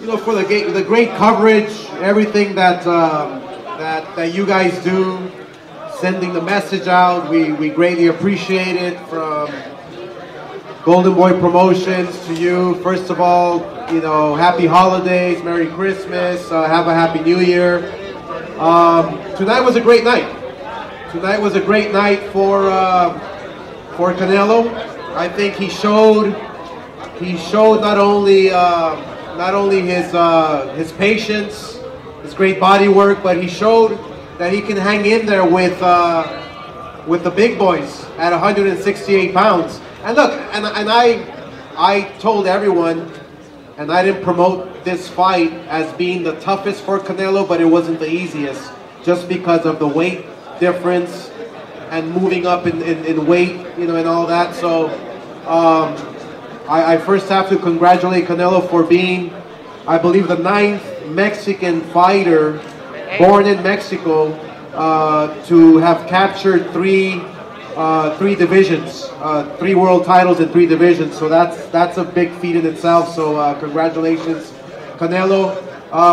you know, for the great coverage, everything that that you guys do, sending the message out. We greatly appreciate it. From Golden Boy Promotions to you, first of all, you know, happy holidays, Merry Christmas, have a Happy New Year. Tonight was a great night. Tonight was a great night for Canelo. I think he showed not only his patience, his great body work, but he showed that he can hang in there with the big boys at 168 pounds. And look, and I told everyone, and I didn't promote this fight as being the toughest for Canelo, but it wasn't the easiest, just because of the weight difference and moving up in weight, you know, and all that. So I first have to congratulate Canelo for being, I believe, the 9th Mexican fighter born in Mexico to have captured three divisions, 3 world titles in 3 divisions. So that's a big feat in itself. So congratulations, Canelo.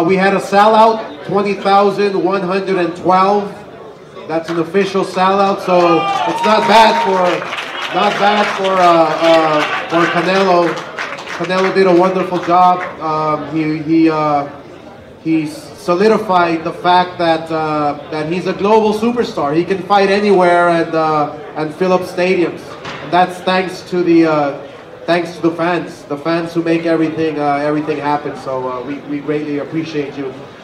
We had a sellout, 20,112. That's an official sellout. So it's not bad for Canelo. Canelo did a wonderful job. He solidified the fact that that he's a global superstar. He can fight anywhere and fill up stadiums. And that's thanks to the fans who make everything happen. So we greatly appreciate you.